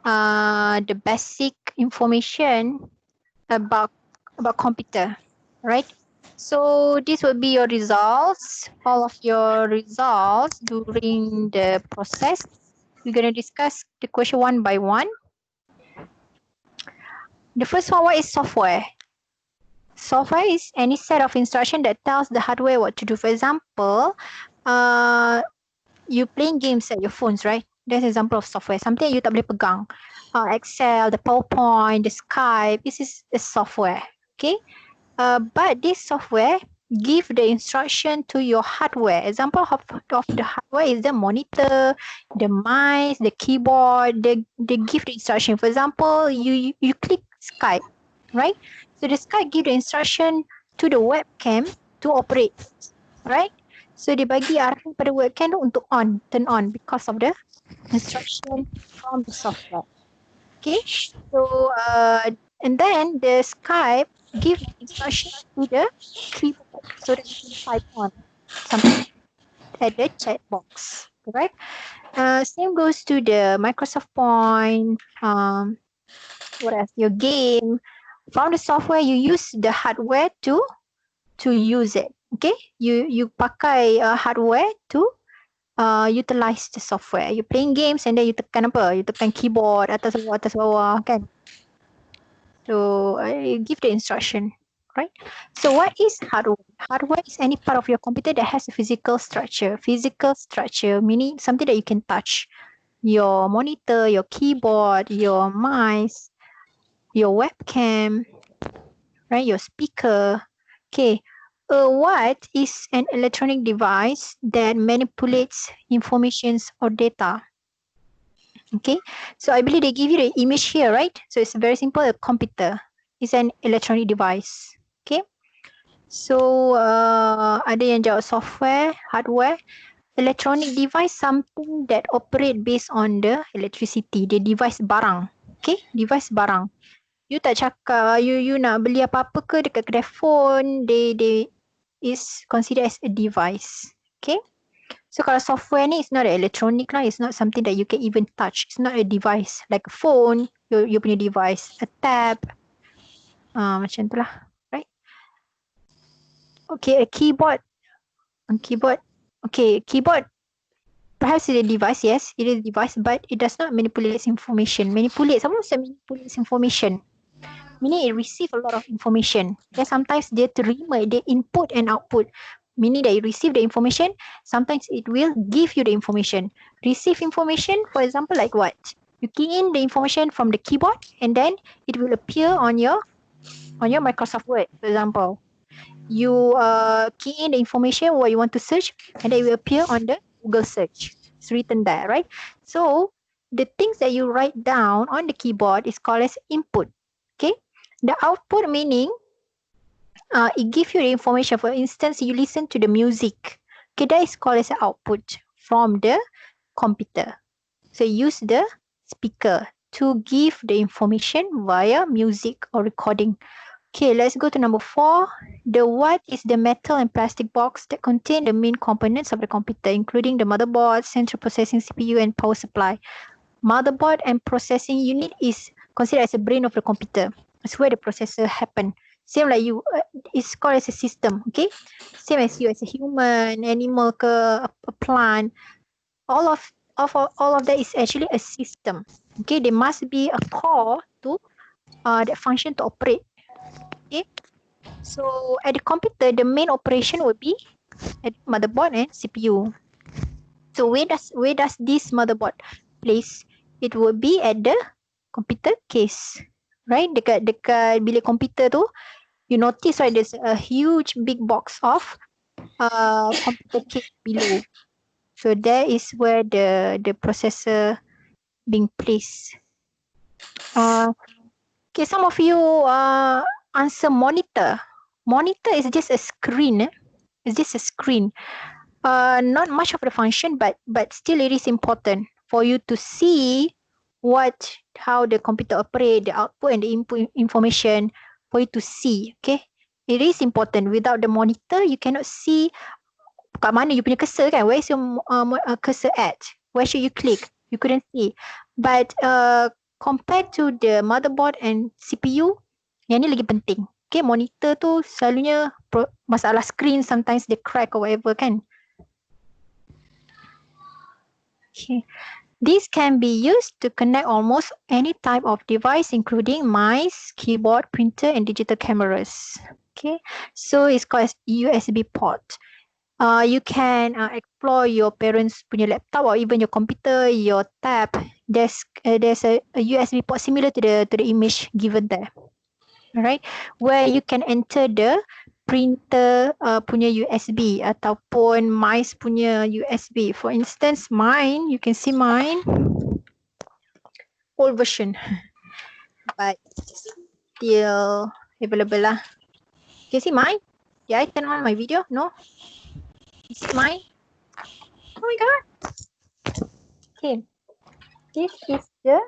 the basic information about computer, right? So this will be your results, all of your results during the process. We're going to discuss the question one by one. The first one, what is software? Software is any set of instruction that tells the hardware what to do. For example, you playing games at your phones, right? That's an example of software. Something you tak boleh pegang. Excel, the PowerPoint, the Skype. This is a software. Okay. But this software give the instruction to your hardware. Example of the hardware is the monitor, the mice, the keyboard. They give the instruction. For example, you click Skype, right? So the Skype give the instruction to the webcam to operate, right? So dia bagi arahan pada webcam tu untuk turn on because of the instruction from the software. Okay, so and then the Skype give instruction to the keyboard so that you can type on something at the chat box, correct? Same goes to the Microsoft Point, what else? Your game. From the software, you use the hardware to use it. Okay, you pakai hardware to utilize the software. You playing games and then you tekan apa? You tekan keyboard atas bawah kan? So I give the instruction, right? So what is hardware? Hardware is any part of your computer that has a physical structure. Physical structure meaning something that you can touch. Your monitor, your keyboard, your mouse, your webcam, right? Your speaker. Okay. What is an electronic device that manipulates informations or data? Okay, so I believe they give you the image here, right? So it's very simple. A computer is an electronic device. Okay, so ada yang jawab software, hardware. Electronic device, something that operate based on the electricity. The device barang. Okay, device barang. You tak cakap you nak beli apa-apa ke dekat kedai phone, they is considered as a device. Okay. So kalau software ni, it's not an electronic lah. It's not something that you can even touch. It's not a device like a phone, you punya device, a tab, macam tu lah, right? Okay, a keyboard. Okay, keyboard. Perhaps it's a device, yes, it is a device, but it does not manipulate information. Someone said manipulates information. Meaning it receives a lot of information. Then sometimes dia terima, they input and output. Meaning that you receive the information, sometimes it will give you the information. Receive information, for example, like what? You key in the information from the keyboard and then it will appear on your Microsoft Word, for example. You key in the information what you want to search and then it will appear on the Google search. It's written there, right? So the things that you write down on the keyboard is called as input. Okay. The output meaning it gives you the information. For instance, you listen to the music. Okay, that is called as an output from the computer. So use the speaker to give the information via music or recording. Okay, let's go to number 4. What is the metal and plastic box that contain the main components of the computer, including the motherboard, central processing CPU, and power supply. Motherboard and processing unit is considered as the brain of the computer. It's where the processor happen. Same like you, it's called as a system, okay? Same as you as a human, animal, a plant. All of that is actually a system. Okay, there must be a core to that function to operate. Okay, so at the computer, the main operation would be at motherboard and CPU. So where does this motherboard place? It would be at the computer case, right? Dekat bilik komputer tu, you notice right, there's a huge big box of computer case below. So there is where the processor being placed. Okay, some of you answer monitor. Monitor is just a screen. It's just a screen. Not much of the function, but still it is important for you to see how the computer operate, the output and the input information for you to see. Okay, it is important. Without the monitor, you cannot see kat mana you punya cursor kan. Where is your cursor at? Where should you click? You couldn't see. But compared to the motherboard and CPU, yang ni lagi penting. Okay, monitor tu selalunya masalah screen, sometimes they crack or whatever kan. Okay. This can be used to connect almost any type of device, including mice, keyboard, printer, and digital cameras. Okay, so it's called USB port. You can explore your parents' punya laptop or even your computer, your tab. There's a USB port similar to the image given there. Alright, where you can enter the printer punya USB ataupun mice punya USB. For instance, mine, you can see mine old version, but still available lah. You can see mine. Did I turn on my video? No. You see mine? Oh my god. Okay. This is the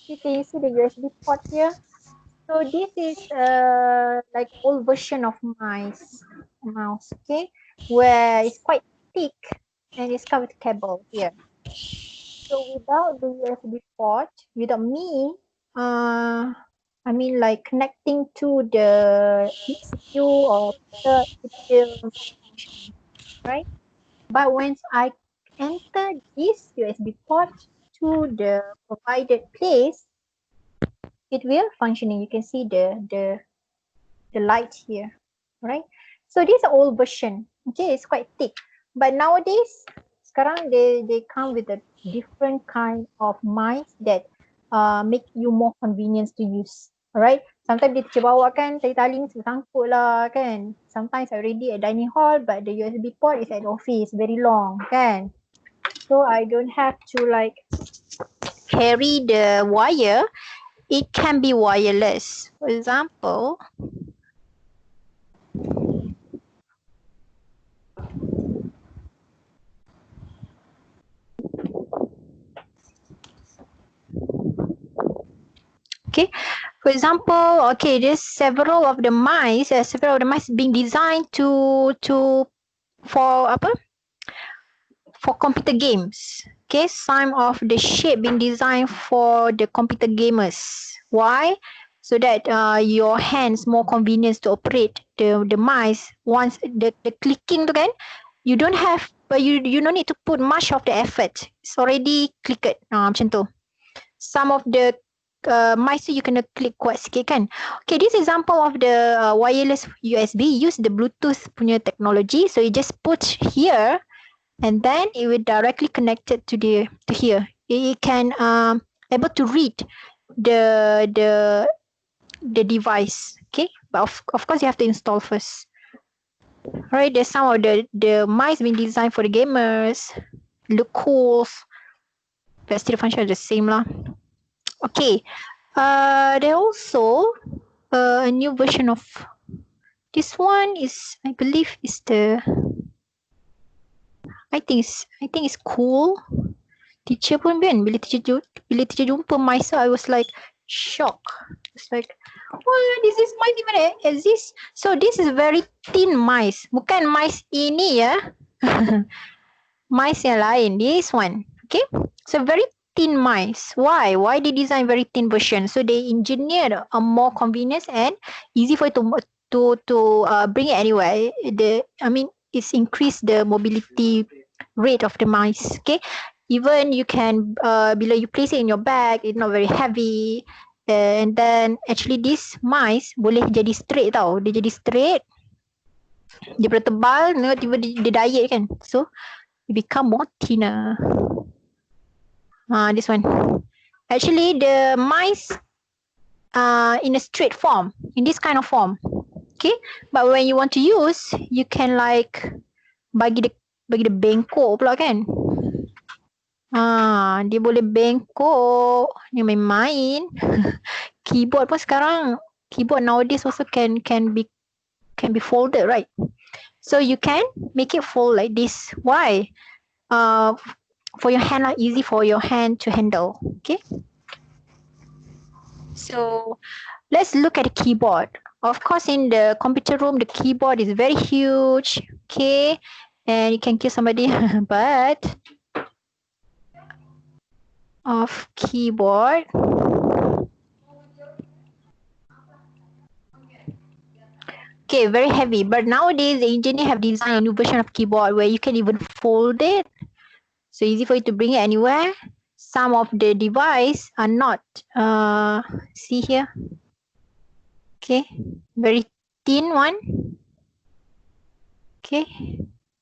You can see the USB port here. So this is like old version of mouse, okay, where it's quite thick and it's covered with cable here. So without the USB port, without me, I mean like connecting to the CPU or the function, right? But once I enter this USB port to the provided place, it will functioning. You can see the light here, right? So this is old version. Okay, it's quite thick. But nowadays, sekarang they come with a different kind of mice that make you more convenience to use. Alright, sometimes dia terbawa kan, tali sangkut lah kan. Sometimes already at dining hall, but the USB port is at office, very long kan. So I don't have to like carry the wire. It can be wireless. For example, okay, for example, okay, there's several of the mice being designed for computer games. Okay, some of the shape being designed for the computer gamers. Why? So that your hands more convenient to operate the mice. Once the clicking tu kan, you don't have, but you don't need to put much of the effort. It's already clicked. Macam tu. Some of the mice tu you kena click kuat sikit kan. Okay, this example of the wireless USB use the Bluetooth punya technology. So you just put here, and then it will directly connect it to here. It can able to read the device. Okay, but of course you have to install first. Alright, there's some of the mice being designed for the gamers. Look cool, but still the function is the same lah. Okay, there also a new version of this one is, I believe, is the I think it's cool. Teacher pun kan, bila teacher jumpa mice, I was like shocked. It's like, what, is this mice even exist? So this is very thin mice. Bukan mice ini ya. Mice yang lain. This one. Okay. So very thin mice. Why? Why they design very thin version? So they engineered a more convenience and easy for you to bring it anywhere. It's increased the mobility rate of the mice. Okay. Even you can bila you place it in your bag, it's not very heavy. And then actually this mice boleh jadi straight tau. Dia jadi straight. Dia pada tebal, tiba dia diet kan. So it become more thinner. This one. Actually the mice in a straight form, in this kind of form. Okay. But when you want to use, you can like bagi dia bengkok pula kan. Dia boleh bengkok, dia main-main. Keyboard pun sekarang, keyboard nowadays also can be folded, right? So you can make it fold like this. Why? for your hand, easy for your hand to handle. Okay. So let's look at the keyboard. Of course, in the computer room, the keyboard is very huge. Okay, and you can kill somebody, but of keyboard. Okay, very heavy. But nowadays, the engineer have designed a new version of keyboard where you can even fold it. So easy for you to bring it anywhere. Some of the device are not. See here. Okay, very thin one. Okay,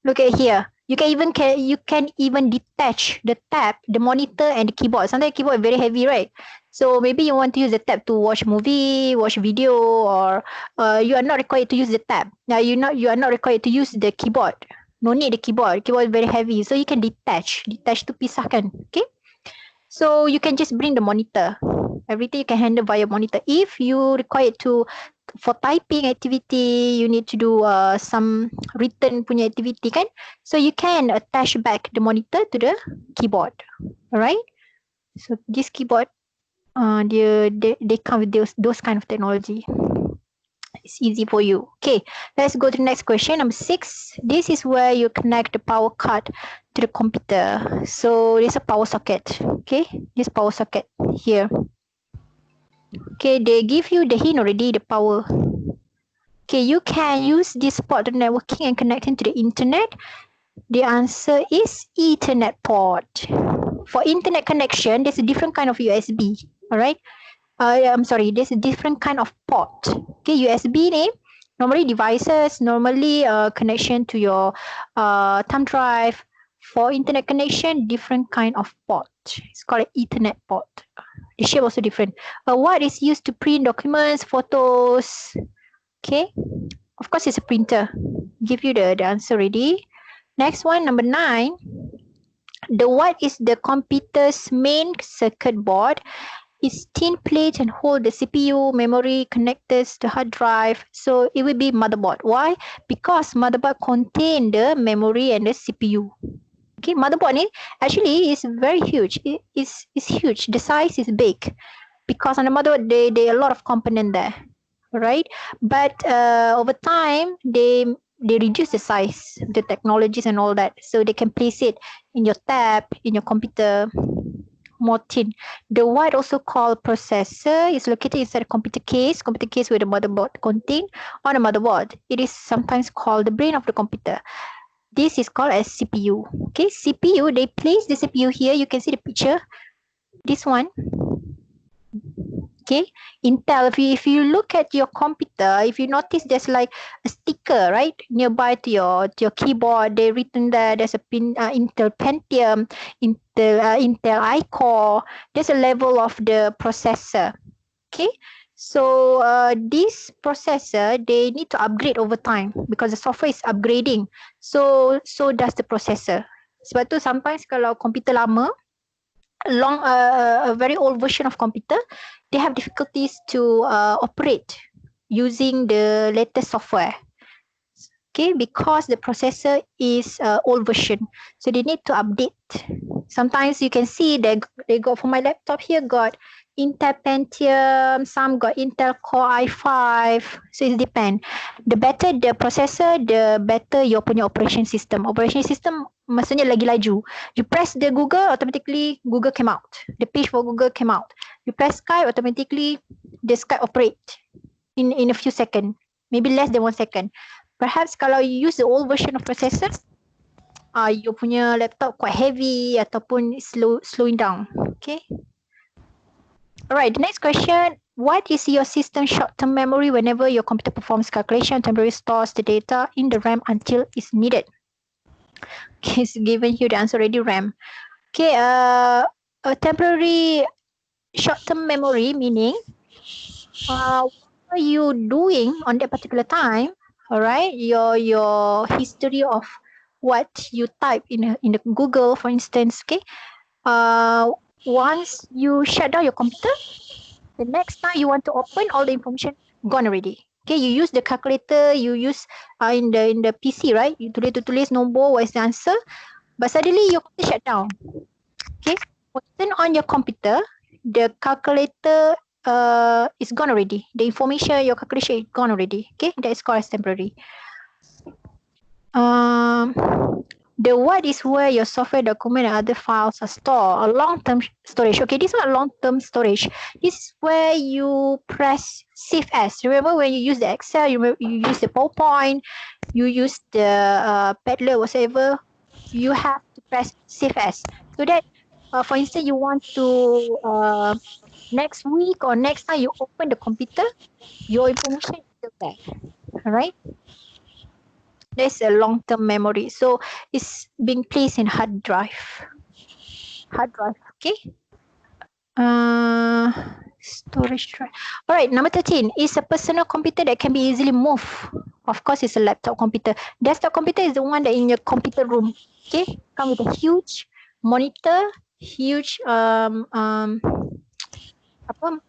look at here. You can even detach the tab, the monitor, and the keyboard. Sometimes the keyboard is very heavy, right? So maybe you want to use the tab to watch movie, watch video, or you are not required to use the tab. Now you are not required to use the keyboard. No need the keyboard. Keyboard is very heavy, so you can detach to pisahkan. Okay. So you can just bring the monitor. Everything you can handle via monitor. If you require to for typing activity, you need to do some written punya activity kan. So you can attach back the monitor to the keyboard. Alright. So this keyboard, they come with those kind of technology. It's easy for you. Okay, let's go to the next question. Number 6. This is where you connect the power card to the computer. So this is a power socket. Okay, this power socket here. Okay, they give you the hint already, the power. Okay, you can use this port to networking and connecting to the internet. The answer is Ethernet port. For internet connection, there's a different kind of USB. Alright. I'm sorry, there's a different kind of port. Okay, USB ni normally devices, normally connection to your thumb drive. For internet connection, different kind of port. It's called an Ethernet port. The shape also different. What is used to print documents, photos? Okay, of course it's a printer. Give you the answer already. Next one, number 9. What is the computer's main circuit board? It's thin plate and hold the CPU, memory, connectors, the hard drive. So it will be motherboard. Why? Because motherboard contain the memory and the CPU. Okay, motherboard ni actually is very huge. It is huge. The size is big because on the motherboard there are a lot of component there, right? But over time they reduce the size, the technologies and all that, so they can place it in your tab, in your computer. More thin. The what also called processor is located inside a computer case where the motherboard contained on a motherboard. It is sometimes called the brain of the computer. This is called as CPU. Okay, CPU, they place the CPU here. You can see the picture. This one. Okay, Intel, if you look at your computer, if you notice there's like a sticker right nearby to your keyboard, they written there, there's a pin, Intel Pentium, Intel iCore. There's a level of the processor. Okay, so this processor, they need to upgrade over time because the software is upgrading. So does the processor. Sebab tu sometimes kalau komputer lama, a very old version of computer, they have difficulties to operate using the latest software. Okay, because the processor is old version, so they need to update. Sometimes you can see they got, for my laptop here, got Intel Pentium, some got Intel Core i5, so it depends. The better the processor, the better your punya operation system. Operation system maksudnya lagi laju. You press the Google, automatically Google came out. The page for Google came out. You press Skype, automatically the Skype operate in a few seconds, maybe less than 1 second. Perhaps kalau you use the old version of processor, your punya laptop quite heavy ataupun slowing down. Okay. Alright, the next question. What is your system short-term memory whenever your computer performs calculation, temporarily stores the data in the RAM until it's needed? Okay, it's given you the answer already, RAM. Okay, a temporary short-term memory meaning what are you doing on that particular time? Alright, your history of what you type in the Google, for instance. Okay, once you shut down your computer, the next time you want to open, all the information gone already. Okay, you use the calculator, you use in the PC, right? You tulis nombor, what is the answer? but suddenly your computer shut down. Okay, when you turn on your computer, the calculator is gone already. The information, your calculation is gone already. Okay, that is called as temporary. Um, the what is where your software document and other files are stored. A long-term storage. Okay, this is not long-term storage. This is where you press save as. Remember when you use the Excel, you use the PowerPoint, you use the Padlet, whatever. You have to press save as. So that, for instance, you want to next week or next time you open the computer, your information is still there. All right. There's a long-term memory. So it's being placed in hard drive. Hard drive, okay? Uh, Storage drive. All right, number 13 is a personal computer that can be easily moved. Of course, it's a laptop computer. Desktop computer is the one that in your computer room. Okay, come with a huge monitor, huge apa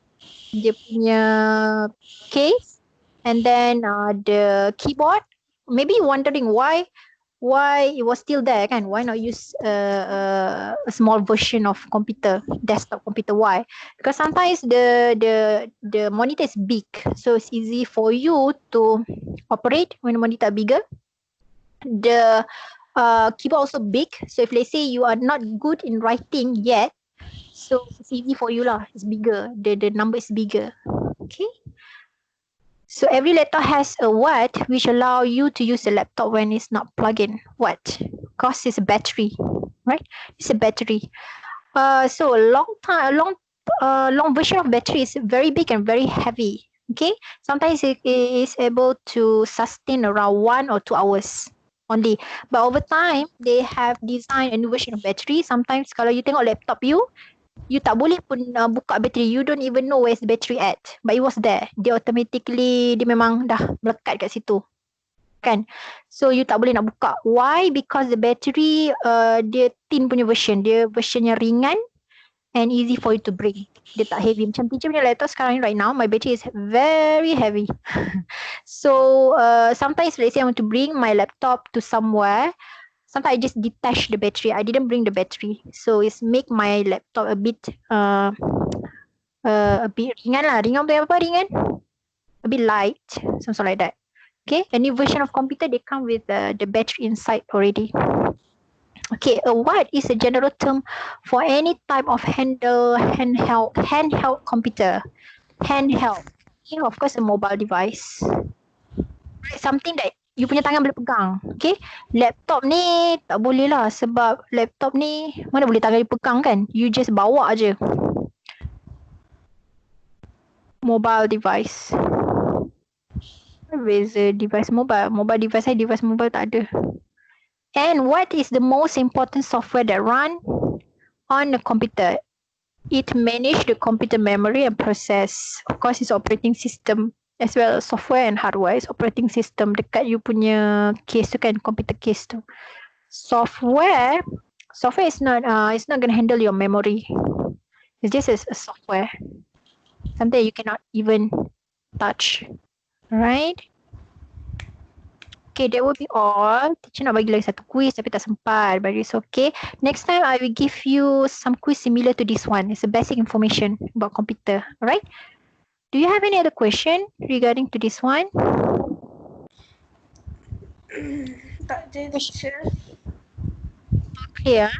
dia punya case, and then the keyboard. Maybe wondering why it was still there kan, why not use a small version of computer, desktop computer? Why? Because sometimes the monitor is big, so it's easy for you to operate when the monitor bigger. The keyboard also big, so if let's say you are not good in writing yet, so it's easy for you lah, it's bigger, the number is bigger. Okay, so every laptop has a what which allow you to use the laptop when it's not plugged in. What? Because it's a battery, right? It's a battery. So a long version of battery is very big and very heavy. Okay, sometimes it is able to sustain around 1 or 2 hours only. But over time, they have designed a new version of battery. Sometimes kalau you tengok laptop you tak boleh pun buka bateri. You don't even know where's the battery at. But it was there. Dia automatically, dia memang dah melekat kat situ. Kan? So you tak boleh nak buka. Why? Because the battery, dia thin punya version. Dia version yang ringan and easy for you to bring. Dia tak heavy. Macam teacher punya laptop sekarang right now, my battery is very heavy. So sometimes let's say I want to bring my laptop to somewhere, sometimes I just detach the battery. I didn't bring the battery, so it's make my laptop a bit ringan lah. Ringan tu apa ringan? A bit light, something like that. Okay, a new version of computer, they come with the battery inside already. Okay, what is a general term for any type of handheld computer? Handheld. Yeah, of course, a mobile device. Right, something that you punya tangan boleh pegang. Okay, laptop ni tak boleh lah, sebab laptop ni mana boleh tangan dipegang kan, you just bawa aje. Mobile device. Beza device mobile. Mobile device mobile tak ada. And what is the most important software that run on the computer? It manage the computer memory and process. Of course, it's operating system as well as software and hardware. It's operating system dekat you punya case tu kan, computer case tu. Software is not going to handle your memory. It's just a software. Something you cannot even touch. Right? Okay, that will be all. Teacher nak bagi lagi satu quiz tapi tak sempat, but it's okay. Next time I will give you some quiz similar to this one. It's a basic information about computer. Alright? Do you have any other question regarding to this one? Tak ada, teacher. Clear?